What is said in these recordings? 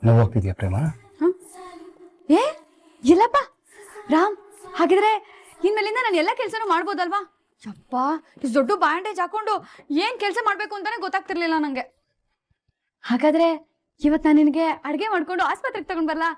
ನೋವಾಗ್ತಿದ್ಯಾ ಪ್ರೇಮ? ಏ ಇಲ್ಲಪ್ಪ ರಾಮ್, ಹಾಗಿದ್ರೆ ಇನ್ಮೇಲಿಂದ ನಾನು ಎಲ್ಲ ಕೆಲಸನೂ ಮಾಡ್ಬೋದಲ್ವಾ? ಯಪ್ಪ, ಇಷ್ಟು ದೊಡ್ಡ ಬ್ಯಾಂಡೇಜ್ ಹಾಕೊಂಡು ಏನ್ ಕೆಲಸ ಮಾಡ್ಬೇಕು ಅಂತಾನೆ ಗೊತ್ತಾಗ್ತಿರ್ಲಿಲ್ಲ ನಂಗೆ. ಹಾಗಾದ್ರೆ ಇವತ್ ನಾನು ನಿನಗೆ ಅಡ್ಗೆ ಮಾಡ್ಕೊಂಡು ಆಸ್ಪತ್ರೆಗೆ ತಗೊಂಡ್ ಬರ್ಲಾ?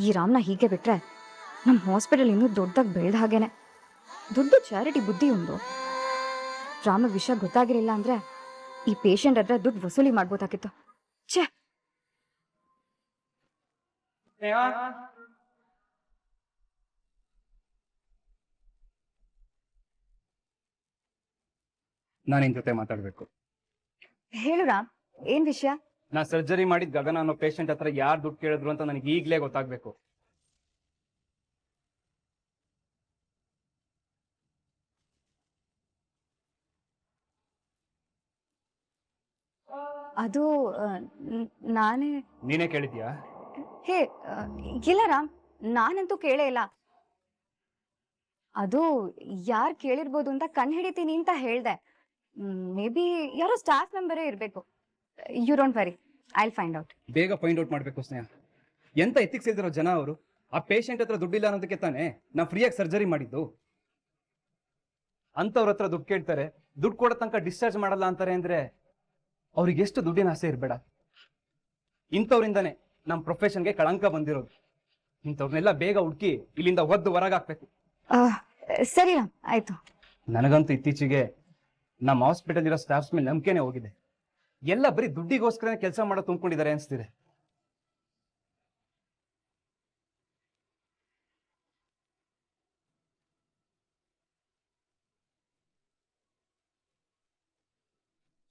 ಈ ರಾಮ್ನ ಹೀಗೆ ಬಿಟ್ರೆ ನಮ್ಮ ಹಾಸ್ಪಿಟಲ್ ಇನ್ನೂ ದೊಡ್ಡದಾಗಿ ಬೆಳೆದ ಹಾಗೇನೆ. ದೊಡ್ಡ ಚಾರಿಟಿ ಬುದ್ಧಿ ಒಂದು. ರಾಮ ವಿಷಯ ಗೊತ್ತಾಗಿರಲಿಲ್ಲ ಅಂದ್ರೆ ಈ ಪೇಷಂಟ್ ಹತ್ರ ದುಡ್ಡು ವಸೂಲಿ ಮಾಡ್ಬೋದಾಗಿತ್ತು. ಛೇ, ನಾನು ನಿನ್ ಜೊತೆ ಮಾತಾಡ್ಬೇಕು. ಹೇಳು ರಾಮ್, ಏನ್ ವಿಷಯ? ನಾ ಸರ್ಜರಿ ಮಾಡಿದ ಗಗನ ಅನ್ನೋ ಪೇಷಂಟ್ ಹತ್ರ ಯಾರು ದುಡ್ಡು ಕೇಳಿದ್ರು ಅಂತ ನನಗೆ ಈಗಲೇ ಗೊತ್ತಾಗ್ಬೇಕು. ಅದು ನಾನೇ. ನೀನೇ ಕೇಳಿದ್ಯಾ? ಹೇ, ಇಲ್ಲ ರಾಮ್, ನಾನಂತೂ ಕೇಳೇ ಇಲ್ಲ. ಅದು ಯಾರು ಕೇಳಿರ್ಬೋದು ಅಂತ ಕಂಡು ಹಿಡಿತೀನಿ ಅಂತ ಹೇಳ್ದೆ. ಮೇ ಬಿ ಯಾರೋ ಸ್ಟಾಫ್ ಮೆಂಬರೇ ಇರಬೇಕು. You don't worry, I will find out. ಬೇಗ ಫೈಂಡ್ ಔಟ್ ಮಾಡ್ಬೇಕು ಸ್ನೇಹ. ಎಂತ ಎಥಿಕ್ಸ್ ಇಲ್ದಿರೋ ಜನ ಅವರು. ಆ ಪೇಷಂಟ್ ಹತ್ರ ದುಡ್ಡಿಲ್ಲ ಅನ್ನೋದಕ್ಕೆ ತಾನೇ ನಾ ಫ್ರೀಯಾಗಿ ಸರ್ಜರಿ ಮಾಡಿದ್ದು. ಅಂತವ್ರ ಹತ್ರ ದುಡ್ಡು ಕೇಳ್ತಾರೆ, ದುಡ್ಡು ಕೊಡೋ ತನಕ ಡಿಸ್ಚಾರ್ಜ್ ಮಾಡಲ್ಲ ಅಂತಾರೆ ಅಂದ್ರೆ ಅವ್ರಿಗೆ ಎಷ್ಟು ದುಡ್ಡಿನ ಆಸೆ ಇರಬೇಡ. ಇಂಥವ್ರಿಂದಾನೆ ನಮ್ಮ ಪ್ರೊಫೆಷನ್ಗೆ ಕಳಂಕ ಬಂದಿರೋದು. ಇಂಥವ್ರನ್ನೆಲ್ಲ ಬೇಗ ಹುಡುಕಿ ಇಲ್ಲಿಂದ ಒದ್ದು ಹೊರಗಾಕ್ಬೇಕು. ಸರಿ ರಾಮ್, ಆಯ್ತು. ನನಗಂತೂ ಇತ್ತೀಚೆಗೆ ನಮ್ಮ ಹಾಸ್ಪಿಟಲ್ ಇರೋ ಸ್ಟಾಫ್ಸ್ ಮೇಲೆ ನಂಬಿಕೆನೆ ಹೋಗಿದೆ. ಎಲ್ಲ ಬರೀ ದುಡ್ಡಿಗೋಸ್ಕರ ಕೆಲಸ ಮಾಡೋ ತುಂಬಿಕೊಂಡಿದ್ದಾರೆ ಅನ್ಸ್ತಿದೆ.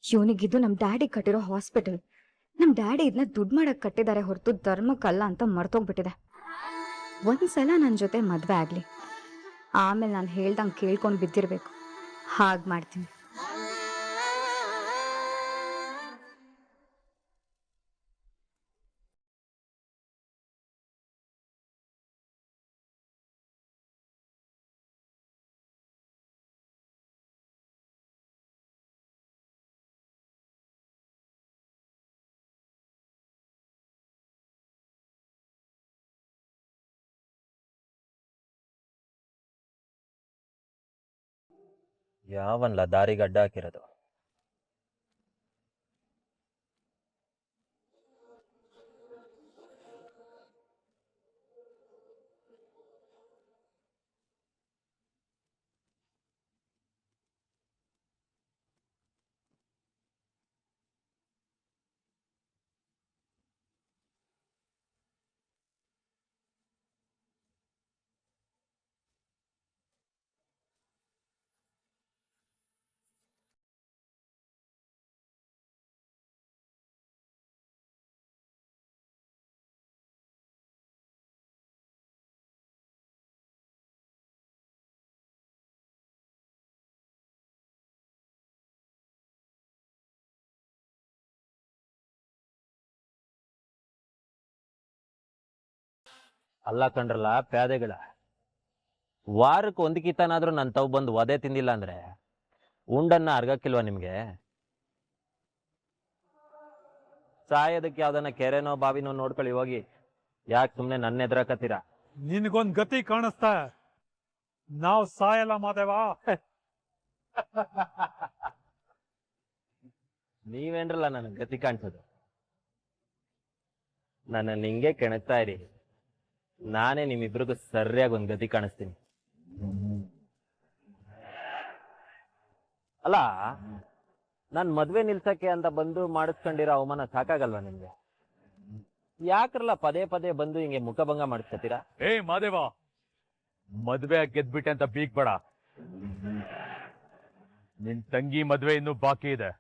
ಇವನಿಗಿದ್ದು ನಮ್ ಡ್ಯಾಡಿ ಕಟ್ಟಿರೋ ಹಾಸ್ಪಿಟಲ್. ನಮ್ ಡ್ಯಾಡಿ ಇದನ್ನ ದುಡ್ಡು ಮಾಡಕ್ ಕಟ್ಟಿದ್ದಾರೆ ಹೊರತು ಧರ್ಮಕ್ಕಲ್ಲ ಅಂತ ಮರ್ತೋಗ್ಬಿಟ್ಟಿದೆ. ಒಂದ್ಸಲ ನನ್ನ ಜೊತೆ ಮದ್ವೆ ಆಗ್ಲಿ, ಆಮೇಲೆ ನಾನು ಹೇಳ್ದಂಗೆ ಕೇಳ್ಕೊಂಡು ಬಿದ್ದಿರ್ಬೇಕು. ಹಾಗೆ ಮಾಡ್ತೀನಿ. ಯಾವನ್ಲ ದಾರಿಗೆ ಅಡ್ಡ ಹಾಕಿರೋದು? ಅಲ್ಲ ಕಂಡ್ರಲ್ಲ ಪ್ಯಾದೆಗಳ, ವಾರಕ್ಕೆ ಒಂದು ಕಿತ್ತನಾದ್ರೂ ನನ್ನ ತಾವು ಬಂದು ಒದೆ ತಿಂದಿಲ್ಲ ಅಂದ್ರೆ ಉಂಡನ್ನ ಅರ್ಗಕ್ಕಿಲ್ವಾ ನಿಮ್ಗೆ? ಸಾಯೋದಕ್ಕೆ ಯಾವ್ದನ್ನ ಕೆರೆನೋ ಬಾವಿನೋ ನೋಡ್ಕೊಳ್ಳಿ ಹೋಗಿ. ಯಾಕೆ ಸುಮ್ನೆ ನನ್ನ ಎದುರಾಕತ್ತೀರಾ? ನಿನ್ಗೊಂದ್ ಗತಿ ಕಾಣಿಸ್ತಾ? ನಾವ್ ಸಾಯಲ್ಲ ಮಾದೇವ. ನೀವೇನ್ರಲ್ಲ ನನಗೆ ಗತಿ ಕಾಣಿಸೋದು? ನನ್ನ ನಿಂಗೆ ಕೆಣಕ್ತಾ ಇರಿ, ನಾನೇ ನಿಮ್ಮಿಬ್ರಿಗೂ ಸರಿಯಾಗಿ ಒಂದ್ ಗತಿ ಕಾಣಿಸ್ತೀನಿ. ಅಲ್ಲ, ನಾನ್ ಮದ್ವೆ ನಿಲ್ಸಕ್ಕೆ ಅಂತ ಬಂದು ಮಾಡಿಸ್ಕೊಂಡಿರೋ ಅವಮಾನ ಸಾಕಾಗಲ್ವಾ ನಿಮ್ಗೆ? ಯಾಕ್ರಲ್ಲ ಪದೇ ಪದೇ ಬಂದು ಹಿಂಗೆ ಮುಖಭಂಗ ಮಾಡಿಸ್ಕೊತೀರಾ? ಏ ಮಾದೇವ, ಮದ್ವೆ ಗೆದ್ಬಿಟ್ಟೆ ಅಂತ ಬೀಗ್ಬೇಡ. ನಿನ್ ತಂಗಿ ಮದ್ವೆ ಇನ್ನೂ ಬಾಕಿ ಇದೆ.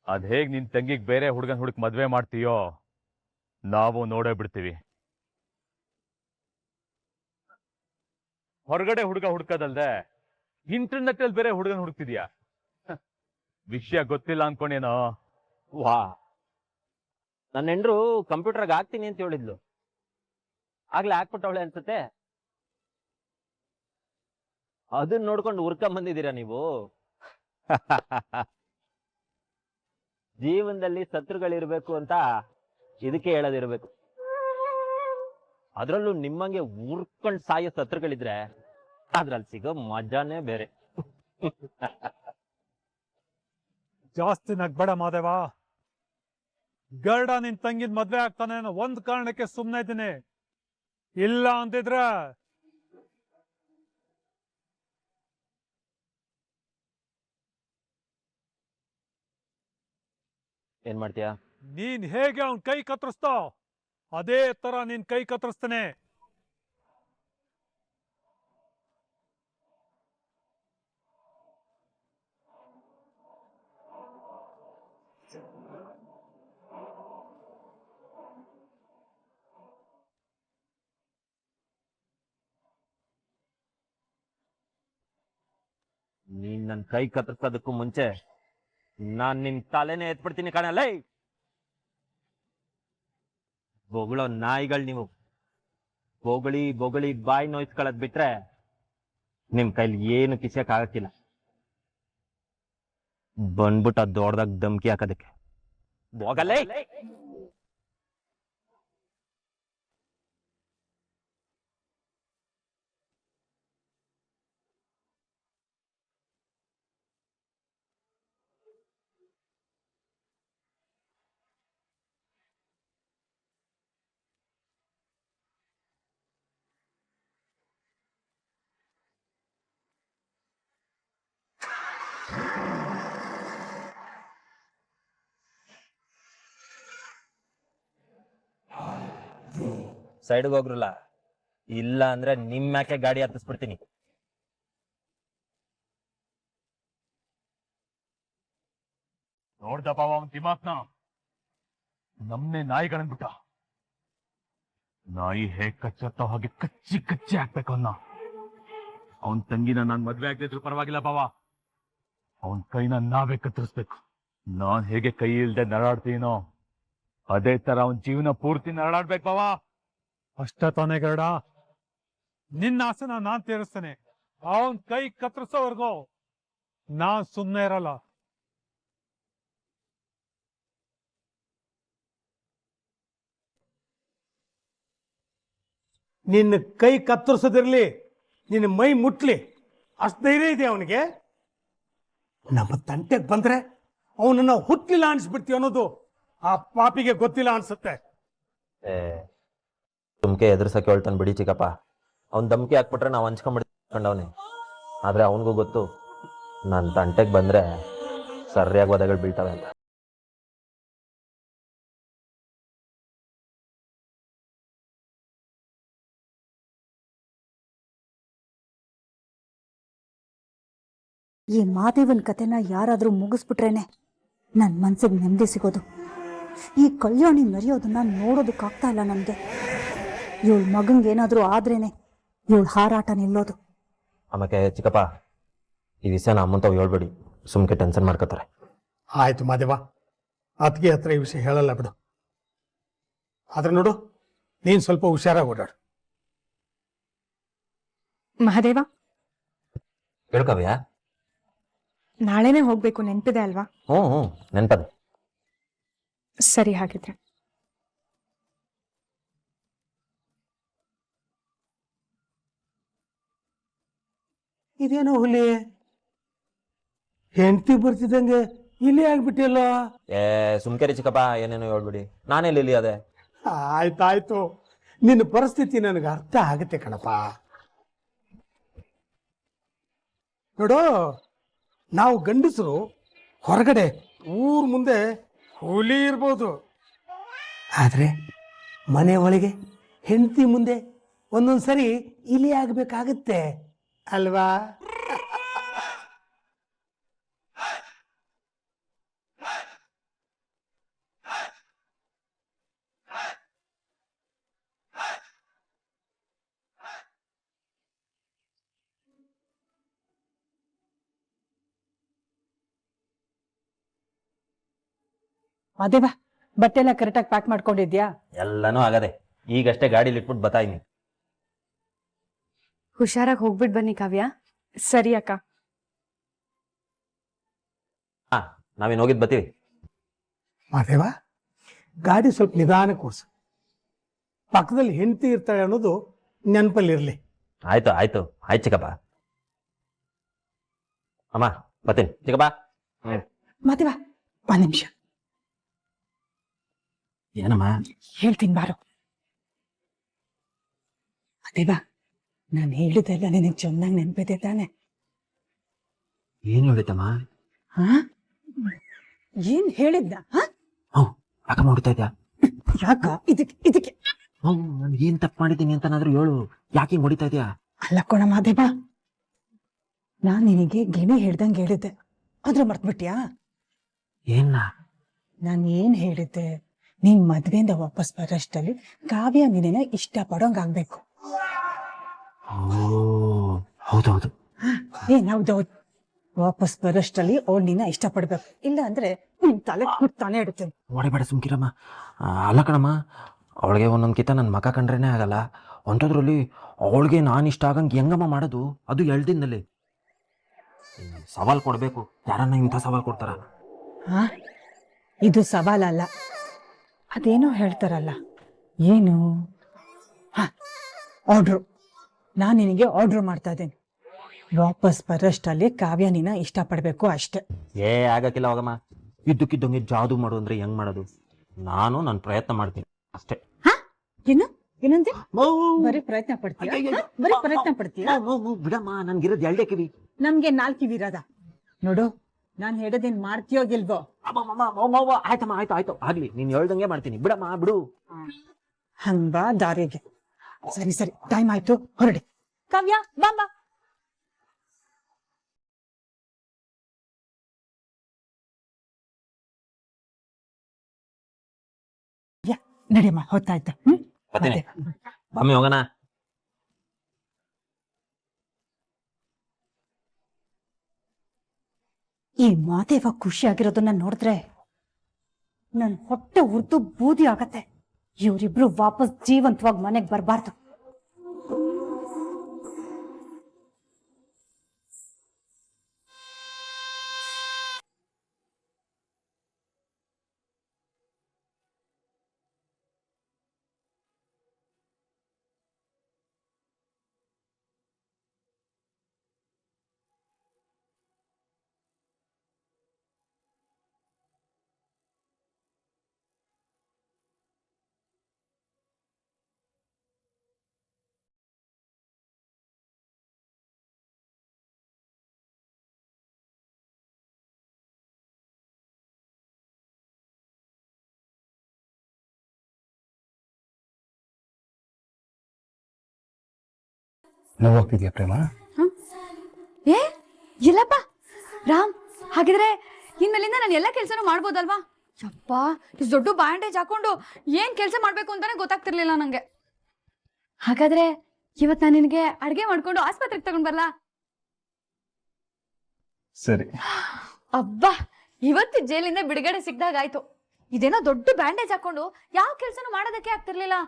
ಅದ್ ಹೇಗ್ ನಿನ್ ತಂಗಿಗ್ ಬೇರೆ ಹುಡುಗನ್ ಹುಡುಕ್ ಮದ್ವೆ ಮಾಡ್ತೀಯೋ ನಾವು ನೋಡೇ ಬಿಡ್ತೀವಿ. ಹೊರಗಡೆ ಹುಡುಗ ಹುಡ್ಕೋದಲ್ದೆ ಇಂಟರ್ನೆಟ್ ಅಲ್ಲಿ ಬೇರೆ ಹುಡುಗನ್ ಹುಡುಕ್ತಿದ್ಯಾ? ವಿಷಯ ಗೊತ್ತಿಲ್ಲ ಅನ್ಕೊಂಡೇನೋ. ವಾ, ನನ್ನ ಹೆಂಡ್ರು ಕಂಪ್ಯೂಟರ್ಗೆ ಹಾಕ್ತೀನಿ ಅಂತ ಹೇಳಿದ್ಲು, ಆಗ್ಲೇ ಹಾಕ್ಬಿಟ್ಟವಳೆ ಅನ್ಸುತ್ತೆ. ಅದನ್ನ ನೋಡ್ಕೊಂಡು ಹುರ್ಕೊಂಡ್ ಬಂದಿದ್ದೀರಾ ನೀವು? ಜೀವನದಲ್ಲಿ ಶತ್ರುಗಳಿರ್ಬೇಕು ಅಂತ ಇದಕ್ಕೆ ಹೇಳೋದಿರ್ಬೇಕು. ಅದ್ರಲ್ಲೂ ನಿಮ್ಮಂಗೆ ಉರ್ಕೊಂಡ್ ಸಾಯೋ ಶತ್ರುಗಳಿದ್ರೆ ಅದ್ರಲ್ಲಿ ಸಿಗೋ ಮಜಾನೇ ಬೇರೆ. ಜಾಸ್ತಿ ನಗ್ಬೇಡ ಮಾದೇವ. ಗರ್ಡ ನಿನ್ ತಂಗಿದ್ ಮದ್ವೆ ಆಗ್ತಾನೆ ಅನ್ನೋ ಒಂದ್ ಕಾರಣಕ್ಕೆ ಸುಮ್ನೆ ಇದ್ದೀನಿ. ಇಲ್ಲ ಅಂತಿದ್ರ ಏನ್ ಮಾಡ್ತೀಯಾ? ನೀನ್ ಹೇಗೆ ಅವನ್ ಕೈ ಕತ್ತರಿಸ್ತಾ ಅದೇ ತರ ನಿನ್ ಕೈ ಕತ್ತರಿಸ್ತಾನೆ. ನೀನ್ ನನ್ ಕೈ ಕತ್ತರಿಸೋದಕ್ಕೂ ಮುಂಚೆ ನಾನ್ ನಿನ್ ತಲೆನೇ ಎತ್ಬಿಡ್ತೀನಿ ಕಣಲ್ಲ. ಬೊಗಳೋ ನಾಯಿಗಳು ನೀವು. ಬೊಗಳಿ ಬೊಗಳಿ ಬಾಯಿ ನೋಯ್ಸ್ಕೊಳ್ಳೋದ್ ಬಿಟ್ರೆ ನಿಮ್ ಕೈಲಿ ಏನು ಕಿಸಕ್ ಆಗಕ್ಕಿಲ್ಲ. ಬಂದ್ಬಿಟ್ಟು ಅದ್ ದೊಡ್ಡದಾಗ ಧಮ್ಕಿ ಹಾಕೋದಕ್ಕೆ ಹೋಗಲ್ಲೇ. ಸೈಡ್ಗೆ ಹೋಗ್ರಲ್ಲ, ಇಲ್ಲ ಅಂದ್ರೆ ನಿಮ್ಮ್ಯಾಕೆ ಗಾಡಿ ಹತ್ತಿಸ್ಬಿಡ್ತೀನಿ. ನೋಡ್ದಪ್ಪ ಅವನ್ ದಿಮಾಕ್ನ. ನಮ್ನೆ ನಾಯಿಗಳನ್ಬಿಟ್ಟ. ನಾಯಿ ಹೇಗ್ ಕಚ್ಚತ್ತೋ ಹಾಗೆ ಕಚ್ಚಿ ಕಚ್ಚಿ ಹಾಕ್ಬೇಕು ಅವನ್ನ. ಅವನ್ ತಂಗಿನ ನಾನ್ ಮದ್ವೆ ಆಗದಿದ್ರು ಪರವಾಗಿಲ್ಲ ಬಾವ, ಅವನ್ ಕೈನ ನಾವೇ ಕತ್ತರಿಸ್ಬೇಕು. ನಾನ್ ಹೇಗೆ ಕೈ ಇಲ್ದೆ ನರಳಾಡ್ತೀನೋ ಅದೇ ತರ ಅವನ್ ಜೀವನ ಪೂರ್ತಿ ನರಳಾಡ್ಬೇಕು ಬಾವ. ಅಷ್ಟ ತಾನೇ ಗರ್ಡ. ನಿನ್ನ ಆಸೆನ ನಾನ್ ತೀರಿಸ್ತೇನೆ. ಅವನ್ ಕೈ ಕತ್ತರಿಸೋವರ್ಗು ನಾನ್ ಸುಮ್ನೆ ಇರಲ್ಲ. ನಿನ್ನ ಕೈ ಕತ್ತರಿಸೋದಿರ್ಲಿ, ನಿನ್ನ ಮೈ ಮುಟ್ಲಿ, ಅಷ್ಟು ಧೈರ್ಯ ಇದೆ ಅವನಿಗೆ. ನಮ್ಮ ತಂಟೆಗೆ ಬಂದ್ರೆ ಅವನನ್ನ ಹುಟ್ಲಿಲ್ಲ ಅನ್ಸ್ಬಿಡ್ತೀವಿ ಅನ್ನೋದು ಆ ಪಾಪಿಗೆ ಗೊತ್ತಿಲ್ಲ ಅನ್ಸುತ್ತೆ. ತುಮ್ಕೆ ಎದುರ್ಸಕ್ಕೆ ಹೇಳ್ತಾನೆ ಬಿಡಿ ಚಿಕ್ಕಪ್ಪ. ಅವ್ನ್ ಧಮ್ಕಿ ಹಾಕ್ಬಿಟ್ರೆ ನಾವು ಹಂಚ್ಕೊಂಡ್ಬಿಡ್ಕೊಂಡವನೆ. ಆದ್ರೆ ಅವನಿಗೂ ಗೊತ್ತು ನಾನು ತಂಟೆಗೆ ಬಂದ್ರೆ ಸರಿಯಾಗಿ ವಧೆಗಳು ಬೀಳ್ತವೆ ಅಂತ. ಈ ಮಾದೇವನ್ ಕತೆನ ಯಾರಾದ್ರೂ ಮುಗಿಸ್ಬಿಟ್ರೇನೆ ನನ್ನ ಮನ್ಸಿಗೆ ನೆಮ್ಮದಿ ಸಿಗೋದು. ಈ ಕಲ್ಯಾಣಿ ಮೆರೆಯೋದನ್ನ ನೋಡೋದಕ್ಕಾಗ್ತಾ ಇಲ್ಲ ನನಗೆ. ಇವಳ ಮಗಂಗೆ ಏನಾದ್ರೂ ಆದ್ರೇನೆ ಇವಳ ಹಾರಾಟ ನಿಲ್ಲೋದು. ಆಮೇಲೆ ಚಿಕ್ಕಪ್ಪ, ಈ ವಿಷಯನ ಅಮ್ಮಂತವ್ ಹೇಳ್ಬೇಡಿ, ಸುಮ್ಕೆ ಟೆನ್ಷನ್ ಮಾಡ್ಕೋತಾರೆ. ಆಯ್ತು ಮಾದೇವ, ಅತ್ತಿಗೆ ಹತ್ರ ಈ ವಿಷಯ ಹೇಳಲ್ಲ ಬಿಡು. ಆದ್ರೆ ನೋಡು, ನೀನ್ ಸ್ವಲ್ಪ ಹುಷಾರಾಗಿ ಓಡಾಡು. ಮಹಾದೇವ, ಹೇಳ್ಕವ್ಯಾ? ನಾಳೆನೆ ಹೋಗ್ಬೇಕು, ನೆನ್ಪಿದೆ ಅಲ್ವಾ? ಹ್ಞೂ ನೆನ್ಪದ. ಸರಿ, ಹಾಗಿದ್ರೆ ಇದೇನೋ ಹುಲಿ ಹೆಂಡತಿ ಬರ್ತಿದ್ದಂಗೆ ಇಲ್ಲಿ ಆಗ್ಬಿಟ್ಟಿಲ್ಲ. ಸುಮ್ಕೆರಿ ಚಿಕ್ಕಪ್ಪ, ಏನೇನೋ ಹೇಳ್ಬಿಡಿ. ನಾನೆಲ್ಲಿ ಇಲ್ಲಿ ಅದೇ. ಆಯ್ತಾಯ್ತು, ನಿನ್ನ ಪರಿಸ್ಥಿತಿ ನನಗೆ ಅರ್ಥ ಆಗುತ್ತೆ ಕಣಪ್ಪ. ನೋಡು, ನಾವು ಗಂಡಸರು ಹೊರಗಡೆ ಊರ್ ಮುಂದೆ ಹುಲಿ ಇರ್ಬೋದು, ಆದ್ರೆ ಮನೆ ಒಳಗೆ ಹೆಂಡತಿ ಮುಂದೆ ಒಂದೊಂದ್ಸರಿ ಇಲಿ ಆಗ್ಬೇಕಾಗತ್ತೆ ಅಲ್ವಾ? ಮಾದೇವ, ಬಟ್ಟೆ ಎಲ್ಲ ಕರೆಕ್ಟಾಗಿ ಪ್ಯಾಕ್ ಮಾಡ್ಕೊಂಡಿದ್ಯಾ? ಎಲ್ಲನೂ ಆಗದೆ, ಈಗಷ್ಟೇ ಗಾಡಿಲಿ ಇಟ್ಬಿಟ್ಟು ಬತ್ತಾಯಿನಿ. ಹುಷಾರಾಗಿ ಹೋಗ್ಬಿಟ್ ಬನ್ನಿ ಕಾವ್ಯ. ಸರಿ ಅಕ್ಕ. ಹಾ, ನಾವೇನು ಹೋಗಿದ್ ಬರ್ತೀವಿ. ಮಾದೇವ, ಗಾಡಿ ಸ್ವಲ್ಪ ನಿಧಾನಕ್ಕೆ ಓಡಿಸು. ಪಕ್ಕದಲ್ಲಿ ಹೆಂಡತಿ ಇರ್ತಾಳೆ ಅನ್ನೋದು ನೆನಪಲ್ಲಿರ್ಲಿ. ಆಯ್ತು ಆಯ್ತು ಆಯ್ತು ಚಿಕ್ಕಪ್ಪ. ಅಮ್ಮ ಬರ್ತೀನಿ ಚಿಕ್ಕಪ್ಪ. ಮಾದೇವ, ಒಂದ್ ನಿಮಿಷ ಏನಮ್ಮ? ಹೇಳ್ತೀನಿ ಬಾರು. ಮಾದೇವ, ನಾನು ಹೇಳಿದೆಲ್ಲ ನಿನಗೆ ಚೆನ್ನಾಗಿ ನೆನಪಿದೆ ತಾನೆ? ಏನು ಹೇಳಿತಮ್ಮ? ಹಾ, ಏನ್ ಹೇಳಿದ್ದ? ಯಾಕಮ್ಮ ಹೊಡಿತಾ ಇದ್ಯಾ? ಯಾಕ ಇದಕ್ಕೆ ನಾನು ಏನ್ ತಪ್ಪು ಮಾಡಿದ್ದೀನಿ ಅಂತನಾದ್ರೂ ಹೇಳು. ಯಾಕೆ ಹಿಂಗ್ ಹೊಡಿತಾ ಇದ್ಯಾ? ಅಲ್ಲ ಕೊಣ ಮಾದೇವ, ನಾನ್ ನಿನಗೆ ಗಿಣಿ ಹೇಳ್ದಂಗೆ ಹೇಳಿದ್ದೆ, ಆದ್ರೂ ಮರ್ತ್ಬಿಟ್ಯಾ? ಏನ್ನ? ನಾನು ಏನ್ ಹೇಳಿದ್ದೆ? ನೀನ್ ಮದ್ವೆಯಿಂದ ವಾಪಸ್ ಬರೋಷ್ಟಲ್ಲಿ ಕಾವ್ಯ ನಿನ್ನ ಇಷ್ಟಪಡೋಂಗಾಗ್ಬೇಕು. ಹೌದೌದು. ಹೌದೌದು. ವಾಪಸ್ ಬರೋಷ್ಟರಲ್ಲಿ ಅವ್ಳು ನಿನ್ನ ಇಷ್ಟಪಡ್ಬೇಕು, ಇಲ್ಲ ಅಂದ್ರೆ ನಿನ್ ತಲೆ ಕುಟ್ತಾನೆ ಇಡ್ತೇನೆ. ಹೊಡಿಬೇಡ ಸುಮ್ಕಿರಮ್ಮ. ಅಲ್ಲ ಕಣಮ್ಮ, ಅವಳಿಗೆ ಒಂದೊಂದ್ಕಿತ ನನ್ನ ಮಕ ಕಂಡ್ರೇನೆ ಆಗಲ್ಲ. ಅಂಥದ್ರಲ್ಲಿ ಅವಳಿಗೆ ನಾನು ಇಷ್ಟ ಆಗಂಗೆ ಹೆಂಗಮ್ಮ ಮಾಡೋದು? ಅದು ಎಳ್ದಿನಲ್ಲಿ ಸವಾಲ್ ಕೊಡ್ಬೇಕು. ಯಾರನ್ನ ಇಂಥ ಸವಾಲ್ ಕೊಡ್ತಾರ? ಹಾ, ಇದು ಸವಾಲಲ್ಲ, ಅದೇನೋ ಹೇಳ್ತಾರಲ್ಲ, ಏನು? ಆರ್ಡ್ರು. ನಾನು ನಿನಗೆ ಆರ್ಡ್ರ್ ಮಾಡ್ತಾ ಇದ್ದೇನೆ. ವಾಪಸ್ ಬರೋಷ್ಟಲ್ಲಿ ಕಾವ್ಯ ನಿನ್ನ ಇಷ್ಟಪಡ್ಬೇಕು ಅಷ್ಟೇ. ಆಗಕ್ಕಿಲ್ಲ ಹೋಗಮ್ಮ. ಇದ್ದಕ್ಕಿದ್ದಂಗೆ ಜಾದು ಮಾಡು ಅಂದ್ರೆ ಹೆಂಗ್ ಮಾಡೋದು? ನಾನು ನನ್ನ ಪ್ರಯತ್ನ ಮಾಡ್ತೀನಿ ಅಷ್ಟೇ. ಏನು ಏನಂತೆ? ಬರೀ ಪ್ರಯತ್ನ ಪಡ್ತೀಯ? ಬರೀ ಪ್ರಯತ್ನ ಪಡ್ತೀಯ? ಬಿಡಮ್ಮ, ನನ್ಗಿರೋದು 2 ಕಿವಿ. ನಮ್ಗೆ 4 ಕಿವಿ ಇರೋದ? ನೋಡು, ನಾನ್ ಹೇಳೋದೇನ್ ಮಾಡ್ತೀಯೋ ಗಿಲ್ವೋ? ಆಯ್ತಮ್ಮ, ಆಯ್ತು ಆಯ್ತು ಆಗ್ಲಿ, ನೀನ್ ಹೇಳ್ದಂಗೆ ಮಾಡ್ತೀನಿ. ಬಿಡಮ್ಮ ಬಿಡು. ಹಂಗ ದಾರಿಗೆ. ಸರಿ ಸರಿ, ಟೈಮ್ ಆಯ್ತು, ಹೊರಡಿ. ಕಾವ್ಯ ಬಾಂಬಾ. ನಡಿಯಮ್ಮ, ಹೊತ್ತಾಯ್ತು. ಬರ್ತೀನಿ. ಬಮ್ಮಿ ಹೋಗೋಣ. ಈ ಮಾದೇವ ಖುಷಿಯಾಗಿರೋದನ್ನ ನೋಡಿದ್ರೆ ನನ್ ಹೊಟ್ಟೆ ಉರ್ದು ಬೂದಿ ಆಗತ್ತೆ. ಇವರಿಬ್ರು ವಾಪಸ್ ಜೀವಂತವಾಗಿ ಮನೆಗೆ ಬರಬಾರ್ದು. ನೋವಾಗ್ತಿದ್ಯಾ ಪ್ರೇಮ? ಏ ಇಲ್ಲಪ್ಪ ರಾಮ್, ಹಾಗಿದ್ರೆ ಇನ್ಮೇಲಿಂದ ನಾನು ಎಲ್ಲ ಕೆಲಸನೂ ಮಾಡ್ಬೋದಲ್ವಾ? ಯಪ್ಪ, ಇಷ್ಟು ದೊಡ್ಡ ಬ್ಯಾಂಡೇಜ್ ಹಾಕೊಂಡು ಏನ್ ಕೆಲಸ ಮಾಡ್ಬೇಕು ಅಂತಾನೆ ಗೊತ್ತಾಗ್ತಿರ್ಲಿಲ್ಲ ನಂಗೆ. ಹಾಗಾದ್ರೆ ಇವತ್ ನಾನು ನಿನಗೆ ಅಡ್ಗೆ ಮಾಡ್ಕೊಂಡು ಆಸ್ಪತ್ರೆಗೆ ತಗೊಂಡ್ ಬರ್ಲಾ? ಸರಿ. ಅಬ್ಬಾ, ಇವತ್ತು ಜೈಲಿಂದ ಬಿಡುಗಡೆ ಸಿಕ್ದಾಗಾಯ್ತು. ಇದೇನೋ ದೊಡ್ಡ ಬ್ಯಾಂಡೇಜ್ ಹಾಕೊಂಡು ಯಾವ ಕೆಲ್ಸನೂ ಮಾಡೋದಕ್ಕೆ ಆಗ್ತಿರ್ಲಿಲ್ಲ.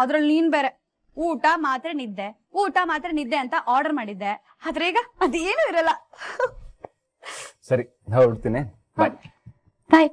ಅದ್ರಲ್ಲಿ ನೀನ್ ಬೇರೆ ಊಟ ಮಾತ್ರ ನಿದ್ದೆ, ಊಟ ಮಾತ್ರ ನಿದ್ದೆ ಅಂತ ಆರ್ಡರ್ ಮಾಡಿದ್ದೆ. ಆದ್ರೆ ಈಗ ಅದೇನು ಇರಲ್ಲ. ಸರಿ, ಹೊರಡ್ತೀನಿ. ಬಾಯ್. ಬಾಯ್.